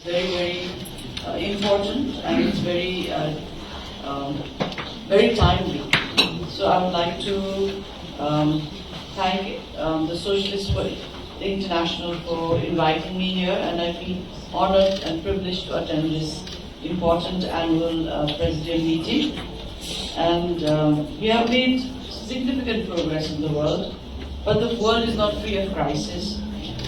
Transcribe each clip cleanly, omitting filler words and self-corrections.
very important, and it's very timely. So I would like to thank the Socialist International for inviting me here, and I feel honored and privileged to attend this important annual Presidium meeting. And we have made significant progress in the world, but the world is not free of crisis.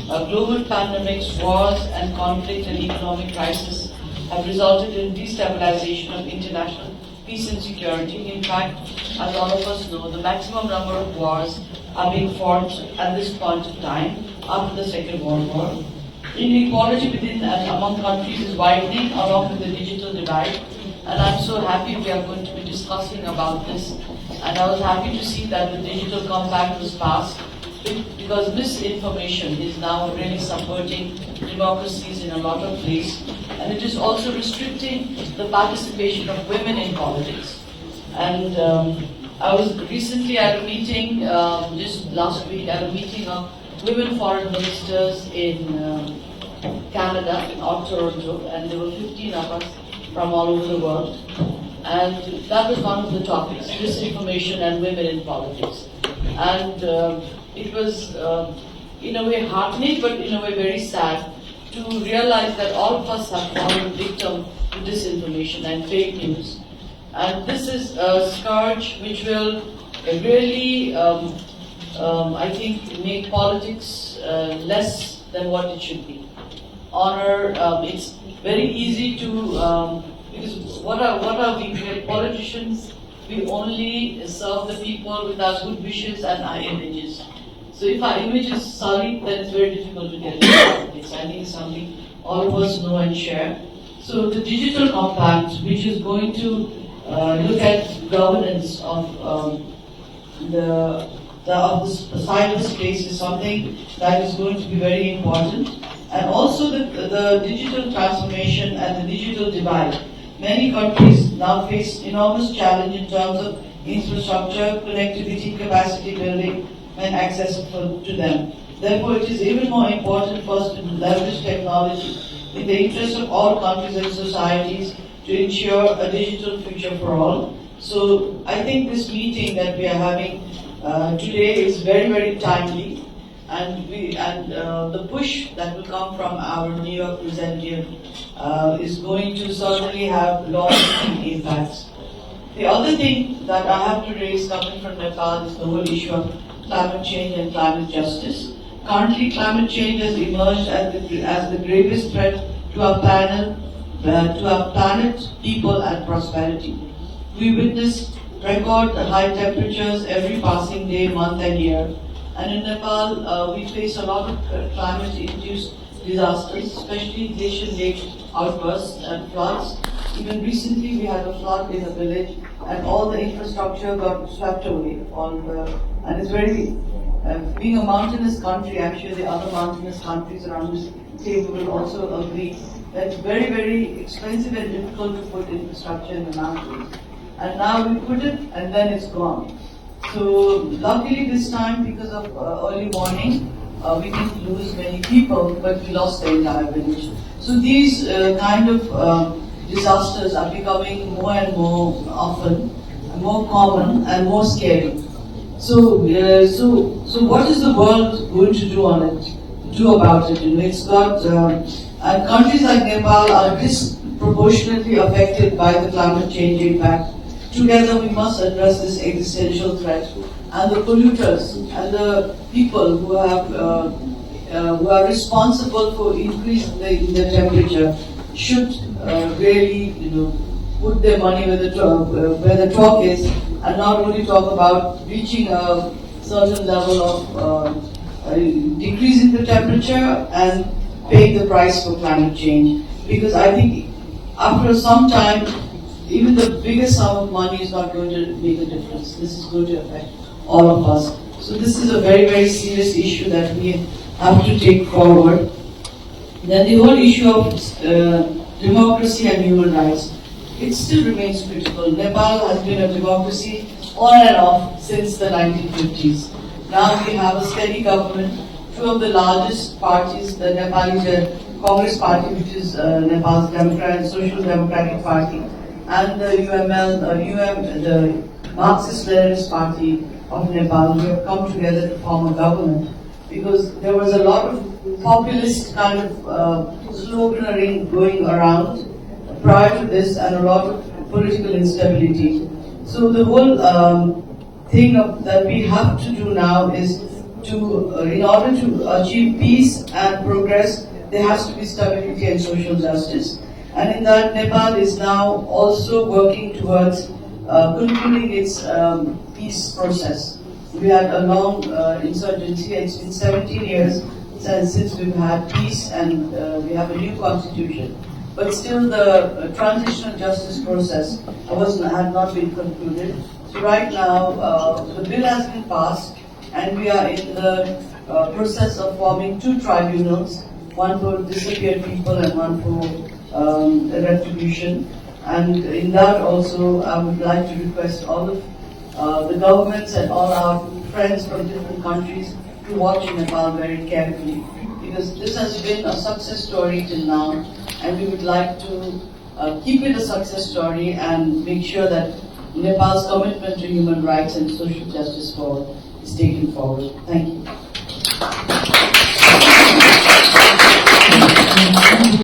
Global pandemics, wars, and conflict and economic crisis have resulted in destabilization of international peace and security. In fact, as all of us know, the maximum number of wars are being fought at this point of time after the Second World War. Inequality within and among countries is widening along with the digital divide, and I'm so happy we are going to be discussing about this. And I was happy to see that the Digital Compact was passed, because misinformation is now really subverting democracies in a lot of places, and it is also restricting the participation of women in politics. And I was recently at a meeting, just last week, at a meeting of women foreign ministers in Canada, in Toronto, and there were 15 of us from all over the world. And that was one of the topics, disinformation and women in politics. And it was, in a way, heartening, but in a way very sad to realize that all of us have fallen victim to disinformation and fake news. And this is a scourge which will really, I think, make politics less than what it should be. It's very easy to, because what are we? We are politicians. We only serve the people with our good wishes and our images. So if our image is sullied, then it's very difficult to get into politics. I think it's something all of us know and share. So the Digital Compact, which is going to look at governance of the cyberspace, is something that is going to be very important. And also the digital transformation and the digital divide. Many countries now face enormous challenge in terms of infrastructure, connectivity, capacity building, and access to them. Therefore, it is even more important for us to leverage technology in the interest of all countries and societies to ensure a digital future for all. So I think this meeting that we are having today is very, very timely, and the push that will come from our New York Presidium is going to certainly have long-term impacts. The other thing that I have to raise coming from Nepal is the whole issue of climate change and climate justice. Currently, climate change has emerged as the gravest threat to our planet, people, and prosperity. We witness record high temperatures every passing day, month, and year. And in Nepal, we face a lot of climate-induced disasters, especially glacial lake outbursts and floods. Even recently, we had a flood in a village, and all the infrastructure got swept away. And it's very, being a mountainous country, I'm sure the other mountainous countries around this table will also agree that it's very, very expensive and difficult to put infrastructure in the mountains. And now we put it, and then it's gone. So luckily this time, because of early warning, we didn't lose many people, but we lost the entire village. So these kind of disasters are becoming more and more often, more common, and more scary. So what is the world going to do about it? And it's got, and countries like Nepal are disproportionately affected by the climate change impact. Together we must address this existential threat, and the polluters and the people who are responsible for increasing the temperature should really, put their money where the talk is, and not only talk about reaching a certain level of decreasing the temperature and paying the price for climate change. Because I think after some time, even the biggest sum of money is not going to make a difference. This is going to affect all of us. So this is a very, very serious issue that we have to take forward. Then the whole issue of democracy and human rights, it still remains critical. Nepal has been a democracy on and off since the 1950s. Now we have a steady government. Two of the largest parties, the Nepalis Congress Party, which is Nepal's Social Democratic Party, and the the Marxist-Leninist Party of Nepal, we have come together to form a government, because there was a lot of populist kind of sloganeering going around prior to this, and a lot of political instability. So the whole thing that we have to do now is to, in order to achieve peace and progress, there has to be stability and social justice. And in that, Nepal is now also working towards concluding its peace process. We had a long insurgency. It's been 17 years since we've had peace, and we have a new constitution. But still, the transitional justice process had not been concluded. So right now, the bill has been passed, and we are in the process of forming 2 tribunals, one for disappeared people and one for retribution. And in that also, I would like to request all of the governments and all our friends from different countries to watch Nepal very carefully, because this has been a success story till now, and we would like to keep it a success story and make sure that Nepal's commitment to human rights and social justice is taken forward. Thank you.